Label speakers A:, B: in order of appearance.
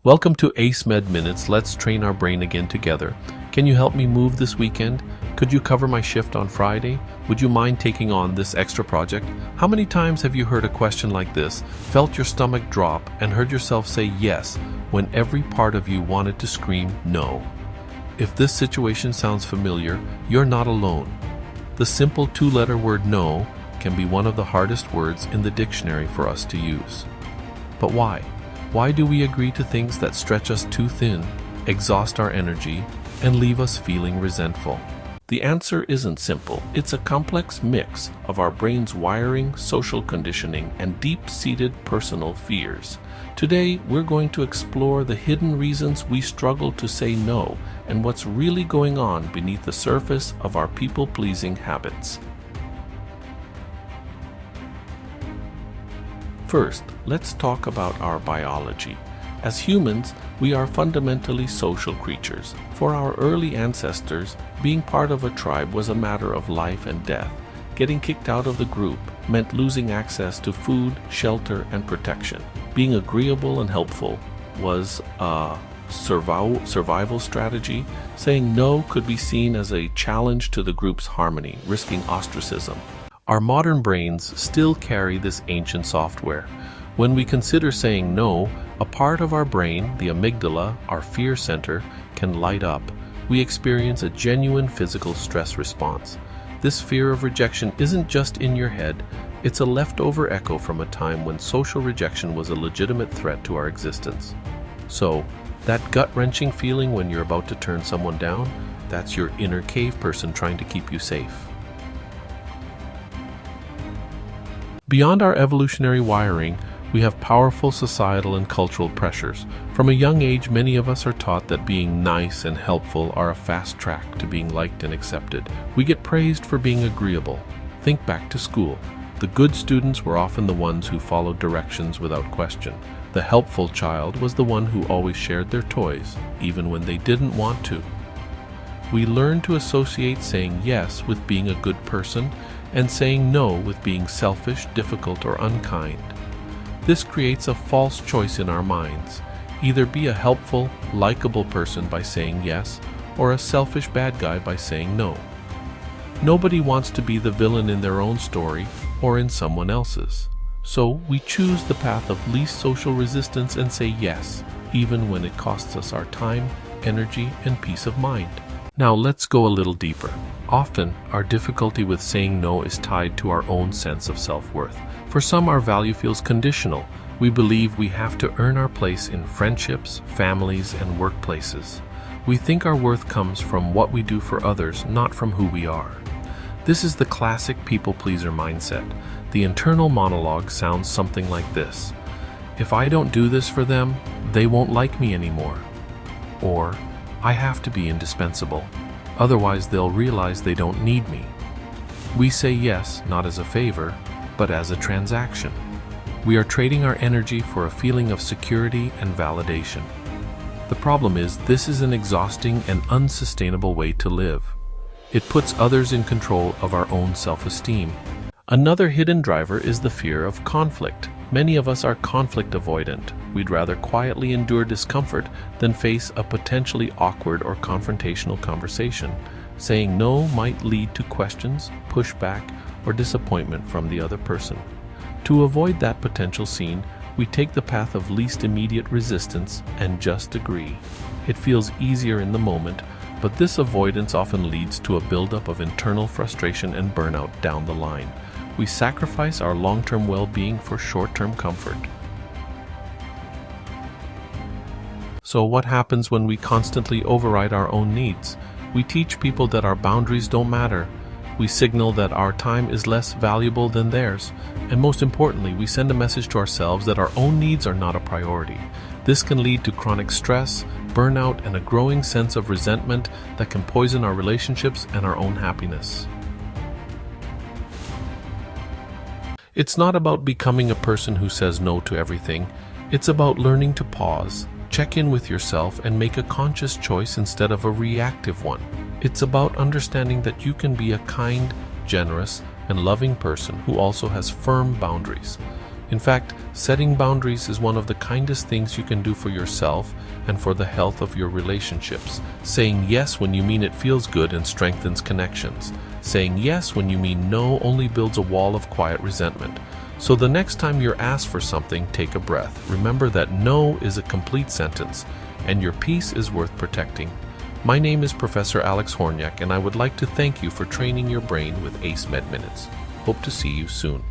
A: Welcome to ACEMED Minutes. Let's train our brain again together. Can you help me move this weekend? Could you cover my shift on Friday? Would you mind taking on this extra project? How many times have you heard a question like this, felt your stomach drop, and heard yourself say yes when every part of you wanted to scream no? If this situation sounds familiar, you're not alone. The simple two-letter word no can be one of the hardest words in the dictionary for us to use. But why? Why do we agree to things that stretch us too thin, exhaust our energy, and leave us feeling resentful? The answer isn't simple. It's a complex mix of our brain's wiring, social conditioning, and deep-seated personal fears. Today, we're going to explore the hidden reasons we struggle to say no and what's really going on beneath the surface of our people-pleasing habits. First, let's talk about our biology. As humans, we are fundamentally social creatures. For our early ancestors, being part of a tribe was a matter of life and death. Getting kicked out of the group meant losing access to food, shelter, and protection. Being agreeable and helpful was a survival strategy. Saying no could be seen as a challenge to the group's harmony, risking ostracism. Our modern brains still carry this ancient software. When we consider saying no, a part of our brain, the amygdala, our fear center, can light up. We experience a genuine physical stress response. This fear of rejection isn't just in your head, it's a leftover echo from a time when social rejection was a legitimate threat to our existence. So, that gut-wrenching feeling when you're about to turn someone down, that's your inner cave person trying to keep you safe. Beyond our evolutionary wiring, we have powerful societal and cultural pressures. From a young age, many of us are taught that being nice and helpful are a fast track to being liked and accepted. We get praised for being agreeable. Think back to school. The good students were often the ones who followed directions without question. The helpful child was the one who always shared their toys, even when they didn't want to. We learn to associate saying yes with being a good person and saying no with being selfish, difficult, or unkind. This creates a false choice in our minds. Either be a helpful, likable person by saying yes, or a selfish bad guy by saying no. Nobody wants to be the villain in their own story or in someone else's. So we choose the path of least social resistance and say yes, even when it costs us our time, energy, and peace of mind. Now let's go a little deeper. Often, our difficulty with saying no is tied to our own sense of self-worth. For some, our value feels conditional. We believe we have to earn our place in friendships, families, and workplaces. We think our worth comes from what we do for others, not from who we are. This is the classic people-pleaser mindset. The internal monologue sounds something like this. If I don't do this for them, they won't like me anymore. Or, I have to be indispensable. Otherwise, they'll realize they don't need me. We say yes, not as a favor, but as a transaction. We are trading our energy for a feeling of security and validation. The problem is, this is an exhausting and unsustainable way to live. It puts others in control of our own self-esteem. Another hidden driver is the fear of conflict. Many of us are conflict avoidant. We'd rather quietly endure discomfort than face a potentially awkward or confrontational conversation. Saying no might lead to questions, pushback, or disappointment from the other person. To avoid that potential scene, we take the path of least immediate resistance and just agree. It feels easier in the moment, but this avoidance often leads to a buildup of internal frustration and burnout down the line. We sacrifice our long-term well-being for short-term comfort. So what happens when we constantly override our own needs? We teach people that our boundaries don't matter. We signal that our time is less valuable than theirs. And most importantly, we send a message to ourselves that our own needs are not a priority. This can lead to chronic stress, burnout, and a growing sense of resentment that can poison our relationships and our own happiness. It's not about becoming a person who says no to everything. It's about learning to pause, check in with yourself, and make a conscious choice instead of a reactive one. It's about understanding that you can be a kind, generous, and loving person who also has firm boundaries. In fact, setting boundaries is one of the kindest things you can do for yourself and for the health of your relationships. Saying yes when you mean it feels good and strengthens connections. Saying yes when you mean no only builds a wall of quiet resentment. So the next time you're asked for something, take a breath. Remember that no is a complete sentence, and your peace is worth protecting. My name is Professor Alex Hornyak, and I would like to thank you for training your brain with ACEMED Minutes. Hope to see you soon.